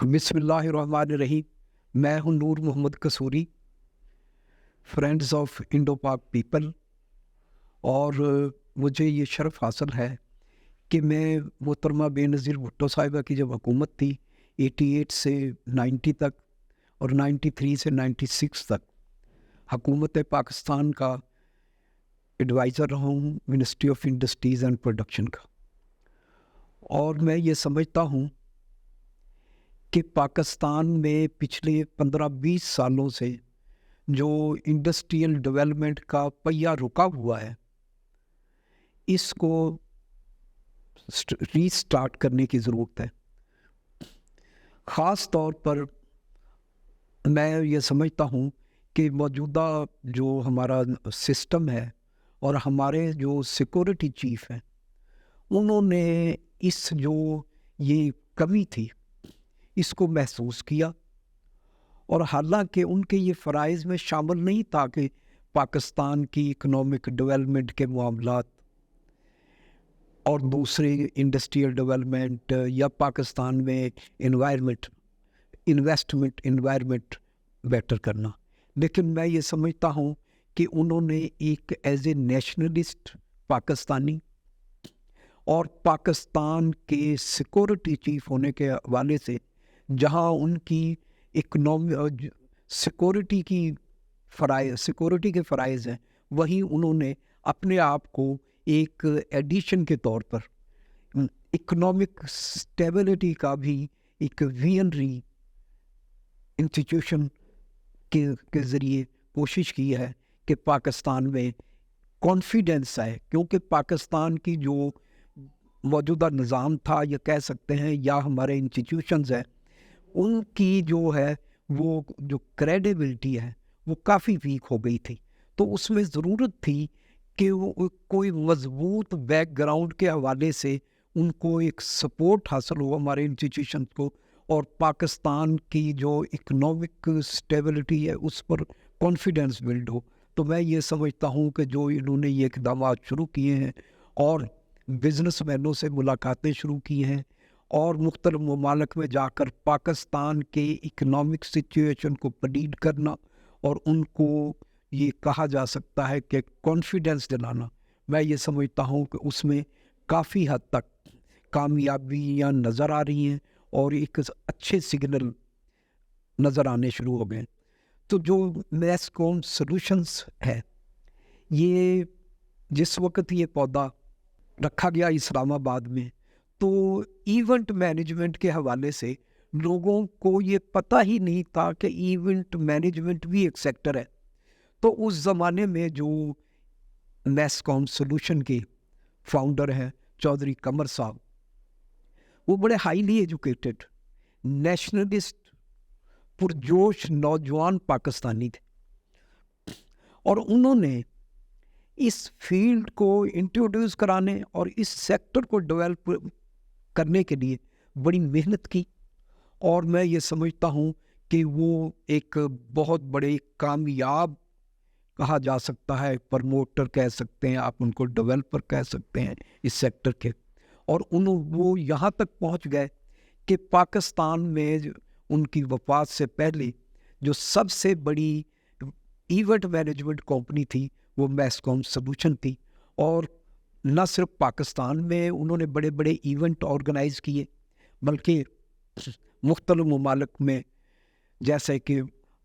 बिस्मिल्लाहिर्रहमानिर्रहीम। मैं हूँ नूर मोहम्मद कसूरी, फ्रेंड्स ऑफ इंडो पाक पीपल, और मुझे ये शर्फ हासिल है कि मैं मोहतरमा बेनज़ीर भुट्टो साहिबा की जब हुकूमत थी 88 से 90 तक और 93 से 96 तक हुकूमत पाकिस्तान का एडवाइज़र रहा हूँ ministry of industries and production का। और मैं ये समझता हूँ कि पाकिस्तान में पिछले 15-20 सालों से जो इंडस्ट्रियल डेवलपमेंट का पहिया रुका हुआ है, इसको रीस्टार्ट करने की ज़रूरत है। ख़ास तौर पर मैं ये समझता हूँ कि मौजूदा जो हमारा सिस्टम है और हमारे जो सिक्योरिटी चीफ हैं, उन्होंने इस जो ये कमी थी इसको महसूस किया, और हालांकि उनके ये फ़राइज़ में शामिल नहीं था कि पाकिस्तान की इकनॉमिक डेवलपमेंट के मामलात और दूसरे इंडस्ट्रियल डेवलपमेंट या पाकिस्तान में इन्वेस्टमेंट इन्वायरमेंट बेटर करना, लेकिन मैं ये समझता हूँ कि उन्होंने एक एज ए नेशनलिस्ट पाकिस्तानी और पाकिस्तान के सिक्योरिटी चीफ होने के हवाले से, जहाँ उनकी इकनॉमी सिक्योरिटी के फ़राइज़ हैं, वहीं उन्होंने अपने आप को एक एडिशन के तौर पर इकनॉमिक स्टेबिलिटी का भी एक विजनरी इंस्टीट्यूशन के ज़रिए कोशिश की है कि पाकिस्तान में कॉन्फिडेंस आए, क्योंकि पाकिस्तान की जो मौजूदा निज़ाम था, या कह सकते हैं या हमारे इंस्टीट्यूशंस हैं, उनकी जो है वो जो क्रेडिबिलिटी है वो काफ़ी वीक हो गई थी। तो उसमें ज़रूरत थी कि वो कोई मज़बूत बैकग्राउंड के हवाले से उनको एक सपोर्ट हासिल हो हमारे इंस्टीट्यूशन को, और पाकिस्तान की जो इकनॉमिक स्टेबिलिटी है उस पर कॉन्फिडेंस बिल्ड हो। तो मैं ये समझता हूँ कि जो इन्होंने ये इक़दाम शुरू किए हैं और बिज़नेसमैनों से मुलाकातें शुरू की हैं और मुख्तलिफ ममालिक में जाकर पाकिस्तान के इकनॉमिक सिचुएशन को प्लीड करना और उनको ये कहा जा सकता है कि कॉन्फिडेंस दिलाना, मैं ये समझता हूँ कि उसमें काफ़ी हद तक कामयाबियाँ नज़र आ रही हैं और एक अच्छे सिग्नल नज़र आने शुरू हो गए। तो जो मैसकॉम सॉल्यूशंस है, ये जिस वक्त ये पौधा रखा गया इस्लामाबाद में, तो इवेंट मैनेजमेंट के हवाले से लोगों को ये पता ही नहीं था कि इवेंट मैनेजमेंट भी एक सेक्टर है। तो उस ज़माने में जो मैसकॉम सॉल्यूशन के फाउंडर हैं चौधरी कमर साहब, वो बड़े हाईली एजुकेटेड नेशनलिस्ट पुरजोश नौजवान पाकिस्तानी थे, और उन्होंने इस फील्ड को इंट्रोड्यूस कराने और इस सेक्टर को डेवलप करने के लिए बड़ी मेहनत की। और मैं ये समझता हूँ कि वो एक बहुत बड़े कामयाब कहा जा सकता है, प्रमोटर कह सकते हैं आप, उनको डेवलपर कह सकते हैं इस सेक्टर के। और वो यहाँ तक पहुँच गए कि पाकिस्तान में उनकी वफात से पहले जो सबसे बड़ी इवेंट मैनेजमेंट कंपनी थी वो मैसकॉम सॉल्यूशन थी, और न सिर्फ पाकिस्तान में उन्होंने बड़े बड़े इवेंट ऑर्गेनाइज़ किए, बल्कि मुख्तलिफ ममालिक में, जैसे कि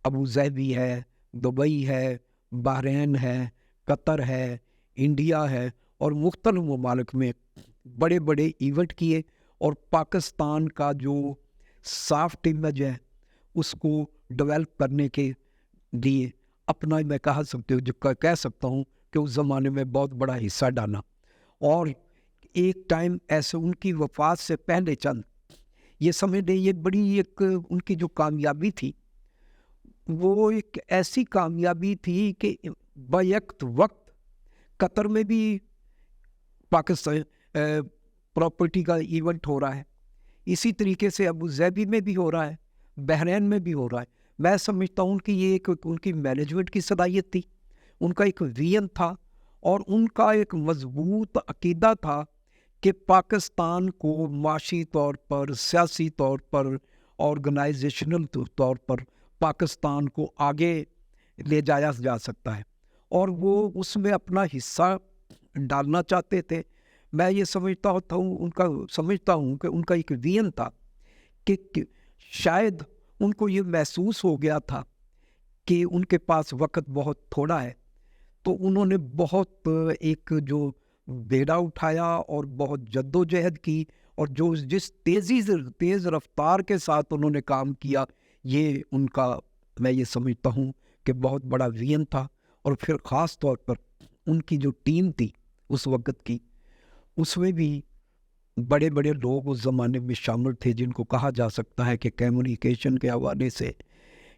अबू ज़हबी है, दुबई है, बहरीन है, कतर है, इंडिया है, और मुख्तलिफ ममालिक में बड़े बड़े इवेंट किए, और पाकिस्तान का जो सॉफ्ट इमेज है उसको डेवलप करने के लिए अपना, मैं कह सकता हूँ कि उस ज़माने में बहुत बड़ा हिस्सा डाला। और एक टाइम ऐसे उनकी वफात से पहले चंद ये समझ लें, ये बड़ी एक उनकी जो कामयाबी थी वो एक ऐसी कामयाबी थी कि बैक वक्त कतर में भी पाकिस्तान प्रॉपर्टी का इवेंट हो रहा है, इसी तरीके से अबू ज़हबी में भी हो रहा है, बहरीन में भी हो रहा है। मैं समझता हूँ कि ये एक उनकी मैनेजमेंट की सलाहियत थी, उनका एक विजन था, और उनका एक मजबूत अकीदा था کہ پاکستان کو معاشی طور پر، سیاسی طور پر، آرگنائزیشنل طور پر پاکستان کو آگے لے جایا جا سکتا ہے، اور وہ اس میں اپنا حصہ ڈالنا چاہتے تھے۔ میں یہ سمجھتا ہوں کہ ان کا ایک ویژن تھا کہ شاید ان کو یہ محسوس ہو گیا تھا کہ ان کے پاس وقت بہت تھوڑا ہے، تو انہوں نے بہت ایک جو بیڑا اٹھایا اور بہت جد و جہد کی، اور جو جس تیز رفتار کے ساتھ انہوں نے کام کیا، یہ ان کا، میں یہ سمجھتا ہوں کہ بہت بڑا ویژن تھا۔ اور پھر خاص طور پر ان کی جو ٹیم تھی اس وقت کی، اس میں بھی بڑے بڑے لوگ اس زمانے میں شامل تھے، جن کو کہا جا سکتا ہے کہ کمیونیکیشن کے حوالے سے،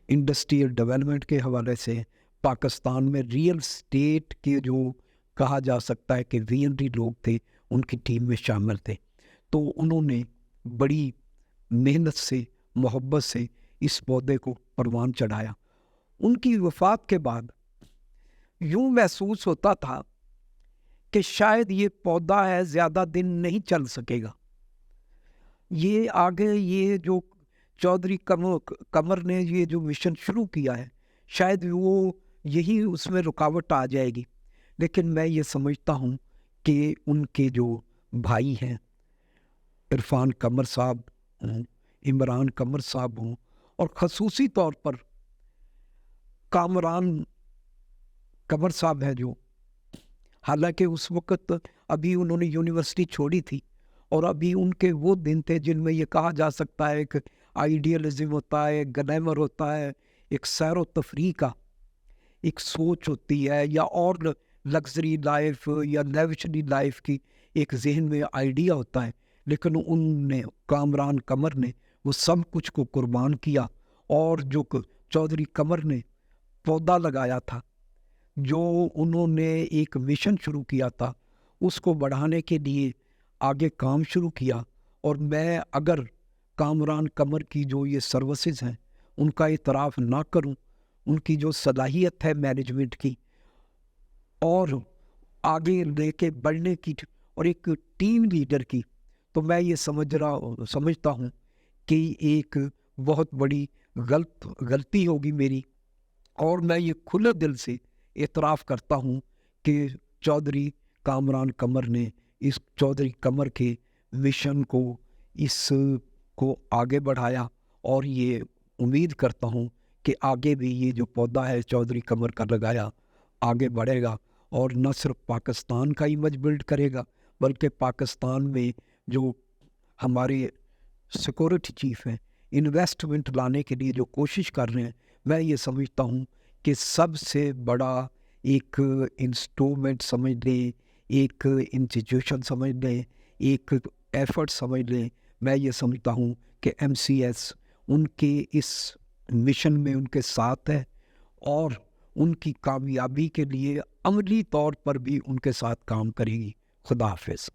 انڈسٹریل ڈیولپمنٹ کے حوالے سے، پاکستان میں ریئل اسٹیٹ کے جو کہا جا سکتا ہے کہ ویژنری لوگ تھے، ان کی ٹیم میں شامل تھے۔ تو انہوں نے بڑی محنت سے، محبت سے اس پودے کو پروان چڑھایا۔ ان کی وفات کے بعد یوں محسوس ہوتا تھا کہ شاید یہ پودا ہے زیادہ دن نہیں چل سکے گا، یہ آگے یہ جو چودھری قمر نے یہ جو مشن شروع کیا ہے، شاید وہ یہی اس میں رکاوٹ آ جائے گی۔ لیکن میں یہ سمجھتا ہوں کہ ان کے جو بھائی ہیں، عرفان قمر صاحب ہوں، عمران قمر صاحب ہوں، اور خصوصی طور پر کامران قمر صاحب ہے، جو حالانکہ اس وقت ابھی انہوں نے یونیورسٹی چھوڑی تھی، اور ابھی ان کے وہ دن تھے جن میں یہ کہا جا سکتا ہے کہ آئیڈیالزم ہوتا ہے، گلیمر ہوتا ہے، ایک سیر و تفریح کا ایک سوچ ہوتی ہے، یا اور لگژری لائف یا لیوشری لائف کی ایک ذہن میں آئیڈیا ہوتا ہے۔ لیکن ان نے، کامران قمر نے، وہ سب کچھ کو قربان کیا، اور جو چودھری قمر نے پودا لگایا تھا، جو انہوں نے ایک مشن شروع کیا تھا، اس کو بڑھانے کے لیے آگے کام شروع کیا۔ اور میں اگر کامران قمر کی جو یہ سروسز ہیں ان کا اعتراف نہ کروں، ان کی جو صلاحیت ہے مینجمنٹ کی اور آگے لے کے بڑھنے کی، اور ایک ٹیم لیڈر کی، تو میں یہ سمجھتا ہوں کہ ایک بہت بڑی غلطی ہوگی میری، اور میں یہ کھلے دل سے اعتراف کرتا ہوں کہ چودھری کامران قمر نے اس چودھری قمر کے مشن کو، اس کو آگے بڑھایا، اور یہ امید کرتا ہوں کہ آگے بھی یہ جو پودا ہے چودھری قمر کا لگایا آگے بڑھے گا، اور نہ صرف پاکستان کا امیج بلڈ کرے گا، بلکہ پاکستان میں جو ہمارے سیکورٹی چیف ہیں، انویسٹمنٹ لانے کے لیے جو کوشش کر رہے ہیں، میں یہ سمجھتا ہوں کہ سب سے بڑا ایک انسٹرومنٹ سمجھ لیں، ایک انسٹیٹیوشن سمجھ لیں، ایک ایفرٹ سمجھ لیں، میں یہ سمجھتا ہوں کہ MCS ان کے اس مشن میں ان کے ساتھ ہے، اور ان کی کامیابی کے لیے عملی طور پر بھی ان کے ساتھ کام کرے گی۔ خدا حافظ۔